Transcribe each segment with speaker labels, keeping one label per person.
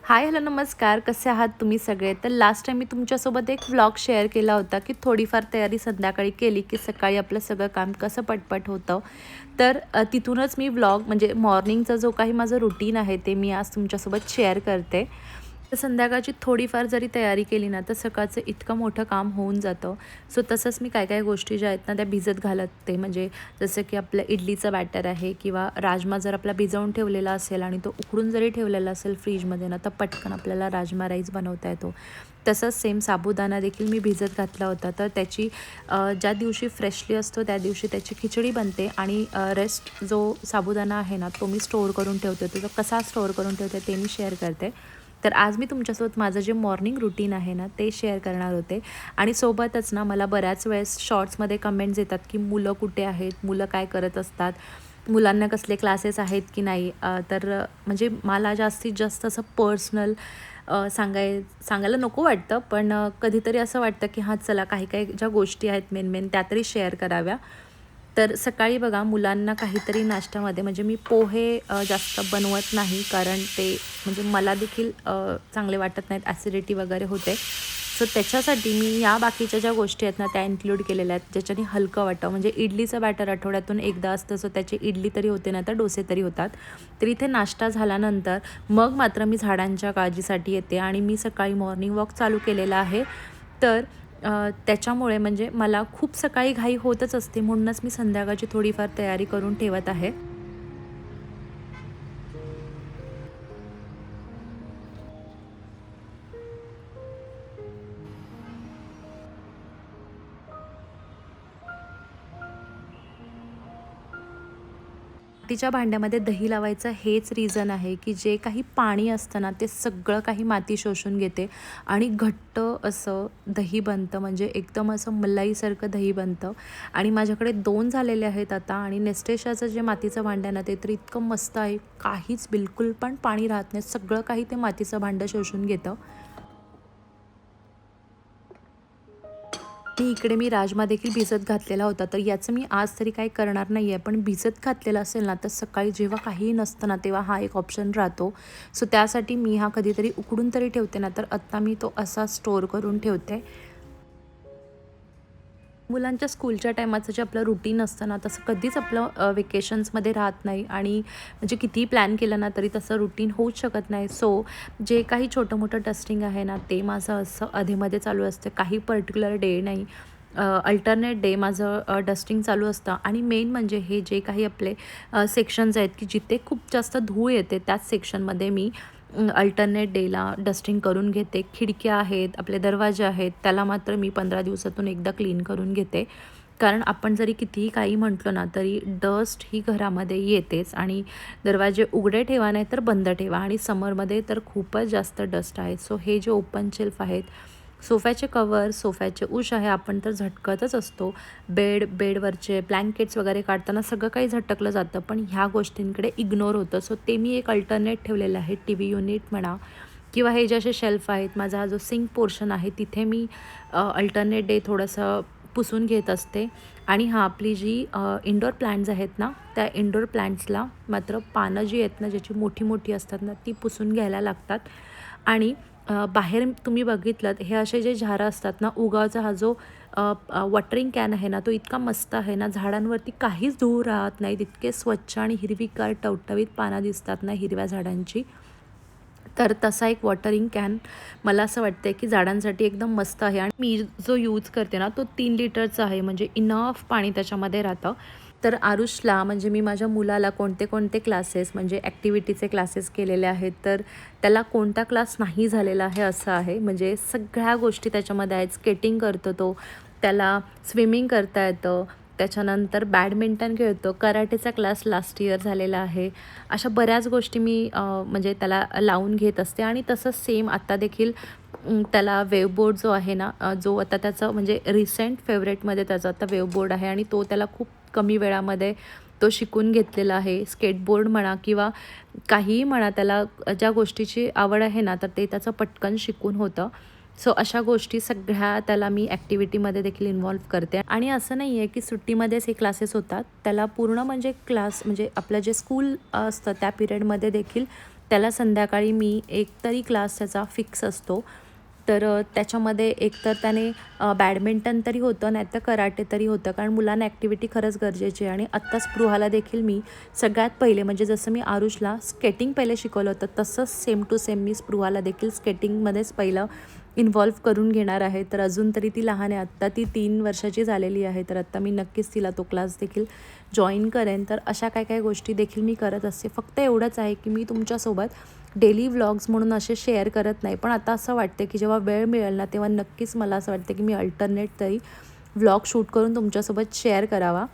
Speaker 1: हाय, hello, नमस्कार. कसे आहात तुम्ही सगळे? तर लास्ट टाईम मी तुमच्यासोबत एक व्लॉग शेअर केला होता, की थोडीफार तयारी संध्याकाळी केली, की सकाळी आपलं सगळं काम कसं पटपट होतं. तर तिथूनच मी व्लॉग म्हणजे मॉर्निंगचा जो काही माझं रुटीन आहे, ते मी आज तुमच्यासोबत शेअर करते. तर संध्याकाळची थोडीफार जरी तयारी केली ना, तर सकाळचं इतकं मोठं काम होऊन जातं. सो तसंच मी काय काय गोष्टी ज्या आहेत ना, त्या भिजत घालते. म्हणजे जसं की आपलं इडलीचं बॅटर आहे किंवा राजमा जर आपला भिजवून ठेवलेला असेल आणि तो उकडून जरी ठेवलेला असेल फ्रीजमध्ये ना, तर पटकन आपल्याला राजमा राईस बनवता येतो. तसंच सेम साबुदाणा देखील मी भिजत घातला होता. तर त्याची ज्या दिवशी फ्रेशली असतो त्या दिवशी त्याची खिचडी बनते आणि रेस्ट जो साबुदाणा आहे ना, तो मी स्टोअर करून ठेवते. तो कसा स्टोअर करून ठेवते ते मी शेअर करते. तर आज मी तुमच्यासोबत माझं जे मॉर्निंग रुटीन आहे ना, ते शेअर करणार होते. आणि सोबतच ना, मला बऱ्याच वेळेस शॉर्ट्समध्ये कमेंट्स येतात, की मुलं कुठे आहेत? मुलं काय करत असतात? मुलांना कसले क्लासेस आहेत की नाही? म्हणजे मला जास्तीत जास्त असं पर्सनल सांगायला नको वाटतं, पण कधीतरी असं वाटतं, की हां, चला काही काही ज्या गोष्टी आहेत मेन त्या तरी शेअर कराव्या. तर सकाळी बघा मुलांना काहीतरी नाश्त्यामध्ये म्हणजे मी पोहे जास्त बनवत नाही, कारण ते म्हणजे मला देखील चांगले वाटत नाहीत, ॲसिडिटी वगैरे होते. सो त्याच्यासाठी मी या बाकीच्या ज्या गोष्टी आहेत ना, त्या इन्क्लूड केलेल्या आहेत, ज्याच्याने हलकं वाटतं. म्हणजे इडलीचं बॅटर आठवड्यातून एकदा असतं, सो त्याची इडली तरी होते ना, तर डोसे तरी होतात. तर इथे नाश्ता झाल्यानंतर मग मात्र मी झाडांच्या काळजीसाठी येते आणि मी सकाळी मॉर्निंग वॉक चालू केलेला आहे. तर त्याच्यामुळे म्हणजे मला खूप सकाळी घाई होतच असते, म्हणूनच मी संध्याकाळची थोडीफार तयारी करून ठेवत आहे. मातीच्या भांड्यामध्ये दही लावायचं हेच रिझन आहे, की जे काही पाणी असतं ना, ते सगळं काही माती शोषून घेते आणि घट्ट असं दही बनतं. म्हणजे एकदम असं मलाईसारखं दही बनतं. आणि माझ्याकडे 2 झालेले आहेत आता. आणि नेस्टेशाचं जे मातीचं भांडं आहे ना, ते तर इतकं मस्त आहे. काहीच बिलकुल पण पाणी राहत नाही. सगळं काही ते मातीचं भांडं शोषून घेतं. आणि इकडे मी राजमा देखील भिजत घातलेला होता. तर याचं मी आज तरी काही करणार नाही आहे. पण भिजत घातलेला असेल ना, तर सकाळी जेव्हा काहीही नसतं ना, तेव्हा हा एक ऑप्शन राहतो. सो त्यासाठी मी हा कधीतरी उकडून तरी ठेवते ना, तर आत्ता मी तो असा स्टोअर करून ठेवते. मुलांच्या स्कूलच्या टायमाचं जे आपलं रुटीन असतं ना, तसं कधीच आपलं वेकेशन्समध्ये राहत नाही. आणि म्हणजे कितीही प्लॅन केलं ना, तरी तसं रुटीन होऊच शकत नाही. सो जे काही छोटं-मोठं डस्टिंग आहे ना, ते माझं असं अधेमध्ये चालू असतं. काही पर्टिक्युलर डे नाही, अल्टरनेट डे माझं डस्टिंग चालू असतं. आणि मेन म्हणजे हे जे काही आपले सेक्शन्स आहेत, की जिथे खूप जास्त धूळ येते, त्याच सेक्शनमध्ये मी अल्टरनेट डेला डस्टिंग करून घेते. खिडक्या आहेत, आपले दरवाजे आहेत, त्याला मात्र मी 15 दिवसातून एकदा क्लीन करून घेते. कारण आपण जरी कितीही काही म्हटलं ना, तरी डस्ट ही घरामध्ये येतेच. आणि दरवाजे उघडे ठेवा नाही तर बंद ठेवा. आणि समरमध्ये तर खूपच जास्त डस्ट आहे. सो हे जे ओपन शेल्फ आहेत, सोफ्याचे कवर, सोफ्याचे उश आहे, आपण तर झटकतच असतो. बेडवरचे ब्लँकेट्स वगैरे काढताना सगळं काही झटकलं जातं, पण ह्या गोष्टींकडे इग्नोर होतं. सो ते मी एक अल्टरनेट ठेवलेलं आहे. टी व्ही युनिट म्हणा किंवा हे जे असे शेल्फ आहेत, माझा हा जो सिंक पोर्शन आहे, तिथे मी अल्टरनेट डे थोडंसं पुसून घेत असते. आणि हां, आपली जी इंडोर प्लांट्स आहेत ना, त्या इंडोर प्लांट्सला मात्र पानं जी आहेत ना, ज्याची मोठी मोठी असतात ना, ती पुसून घ्यायला लागतात. आणि बाहेर तुम्ही बघितलंत हे असे जे झाडं असतात ना, उगावचा हा जो वॉटरिंग कॅन आहे ना, तो इतका मस्त आहे ना, झाडांवरती काहीच धूळ राहत नाही. इतके स्वच्छ आणि हिरवीगार टवटवीत पानं दिसतात ना हिरव्या झाडांची. तर तसा एक वॉटरिंग कॅन मला असं वाटतं की झाडांसाठी एकदम मस्त आहे. आणि मी जो यूज करते ना, तो 3 लिटरचा आहे. म्हणजे इनफ पाणी त्याच्यामध्ये राहतं. तर आरुषला म्हणजे मी माझ्या मुलाला कोणते कोणते क्लासेस म्हणजे ॲक्टिव्हिटीचे क्लासेस केलेले आहेत, तर त्याला कोणता क्लास नाही झालेला आहे असं आहे. म्हणजे सगळ्या गोष्टी त्याच्यामध्ये आहेत. स्केटिंग करतो तो, त्याला स्विमिंग करता येतं, त्याच्यानंतर बॅडमिंटन खेळतो, कराटेचा क्लास लास्ट इयर झालेला आहे. अशा बऱ्याच गोष्टी मी म्हणजे त्याला लावून घेत असते. आणि तसंच सेम आत्ता देखील त्याला वेवबोर्ड जो आहे ना, जो आता त्याचं म्हणजे रिसेंट फेवरेटमध्ये त्याचा आता वेवबोर्ड आहे. आणि तो त्याला खूप कमी वेळामध्ये तो शिकून घेतलेला आहे. स्केटबोर्ड म्हणा किंवा काहीही म्हणा, त्याला ज्या गोष्टीची आवड आहे ना, तर ते त्याचं पटकन शिकून होतं. सो अशा गोष्टी सगळ्या त्याला मी ॲक्टिव्हिटीमध्ये देखील इन्व्हॉल्व करते. आणि असं नाही आहे की सुट्टीमध्येच हे क्लासेस होतात. त्याला पूर्ण म्हणजे क्लास म्हणजे आपलं जे स्कूल असतं त्या पिरियडमध्ये देखील त्याला संध्याकाळी मी एक तरी क्लास त्याचा फिक्स असतो. तर त्याच्यामध्ये एकतर त्याने बॅडमिंटन तरी होतं, नाहीतर कराटे तरी होतं. कारण मुलांना ॲक्टिव्हिटी खरंच गरजेची आहे. आणि आत्ता स्पृहाला देखील मी सगळ्यात पहिले म्हणजे जसं मी आरुषला स्केटिंग पहिले शिकवलं होतं, तसंच सेम टू सेम मी स्पृहाला देखील स्केटिंगमध्येच पहिलं इन्व्हॉल्व करून घेणार आहे. तर अजून तरी ती लहान आहे, आत्ता ती 3 वर्षाची झालेली आहे. तर आत्ता मी नक्कीच तिला तो क्लास देखील जॉईन करेन. तर अशा काय काय गोष्टी देखील मी करत असते. फक्त एवढंच आहे की मी तुमच्यासोबत डेली व्लॉग्स म्हणून असे शेअर करत नाही. पण आता असं वाटतं की जेव्हा वेळ मिळेल ना, तेव्हा नक्कीच मला असं वाटतं की मी अल्टरनेट तरी व्लॉग शूट करून तुमच्यासोबत शेअर करावा.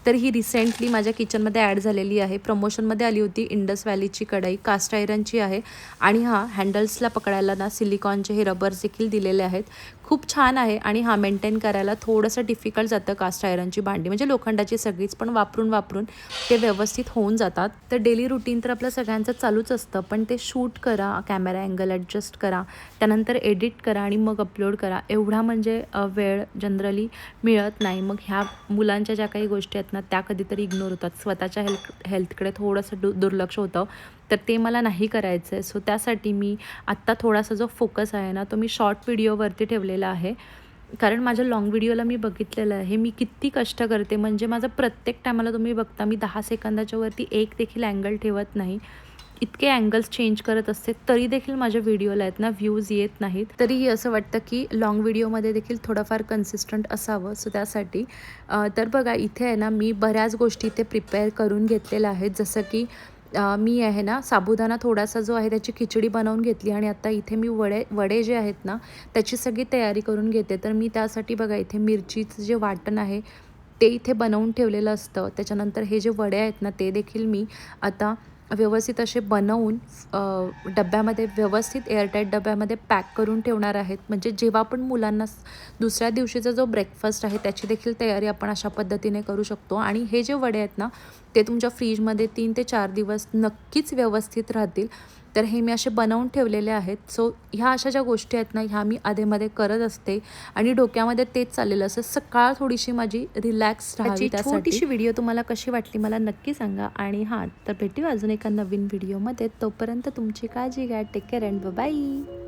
Speaker 1: तर ही रिसेंटली माझ्या किचनमध्ये ॲड झालेली आहे. प्रमोशनमध्ये आली होती. इंडस व्हॅलीची कढई कास्ट आयरनची आहे. आणि हँडल्सला पकडायला ना सिलिकॉनचे हे रबर्स देखील दिलेले आहेत. खूप छान आहे. आणि मेंटेन करायला थोडंसं डिफिकल्ट जातं कास्ट आयरनची भांडी, म्हणजे लोखंडाची सगळीच, पण वापरून ते व्यवस्थित होऊन जातात. तर डेली रुटीन तर आपलं सगळ्यांचं चालूच असतं, पण ते शूट करा, कॅमेरा अँगल ॲडजस्ट करा, त्यानंतर एडिट करा आणि मग अपलोड करा. एवढा म्हणजे वेळ जनरली मिळत नाही. मग ह्या मुलांच्या ज्या काही गोष्टी आहेत ना, त्या कधीतरी इग्नोर होतात. स्वतःच्या हेल्थकडे थोडंसं दुर्लक्ष होतं. तर ते मला नाही करायचं आहे. सो त्यासाठी मी आत्ता थोडासा जो फोकस आहे ना, तो मी शॉर्ट व्हिडिओवरती ठेवलेला आहे. कारण माझ्या लाँग व्हिडिओला मी बघितलेलं आहे मी किती कष्ट करते. म्हणजे माझं प्रत्येक टायमाला तुम्ही बघता मी 10 सेकंदाच्या वरती एक देखील अँगल ठेवत नाही. इतके अँगल्स चेंज करत असते, तरी देखील माझ्या व्हिडिओला आहेत ना व्ह्यूज येत नाहीत. तरीही असं वाटतं की लाँग व्हिडिओमध्ये देखील थोडंफार कन्सिस्टंट असावं. सो त्यासाठी तर बघा इथे आहे ना, मी बऱ्याच गोष्टी इथे प्रिपेअर करून घेतलेल्या आहेत. जसं की मी आहे ना साबुदाणा थोडासा जो आहे त्याची खिचडी बनवून घेतली. आणि आता इथे मी वडे जे आहेत ना, त्याची सगळी तयारी करून घेते. तर मी त्यासाठी बघा इथे मिरचीचं जे वाटण आहे ते इथे बनवून ठेवलेलं असतं. त्याच्यानंतर हे जे वडे आहेत ना, ते देखील मी आता व्यवस्थित असे बनवून डब्यामध्ये व्यवस्थित एअरटाईट डब्यामध्ये पॅक करून ठेवणार आहेत. म्हणजे जेव्हा आपण मुलांना दुसऱ्या दिवशीचा जो ब्रेकफास्ट आहे त्याची देखील तयारी आपण अशा पद्धतीने करू शकतो. आणि हे जे वडे आहेत ना, ते तुमच्या फ्रीजमध्ये 3 ते 4 दिवस नक्कीच व्यवस्थित राहतील. तर हे मी असे बनवून ठेवलेले आहेत. सो ह्या अशा ज्या गोष्टी आहेत ना, ह्या मी आधेमध्ये करत असते. आणि डोक्यामध्ये तेच चाललेलं असं सकाळ थोडीशी माझी रिलॅक्स राहावी. त्यासाठी छोटीशी व्हिडिओ तुम्हाला कशी वाटली मला नक्की सांगा. आणि तर भेटू अजून एका नवीन व्हिडिओमध्ये. तोपर्यंत तुमची काळजी घ्या. Take care and bye.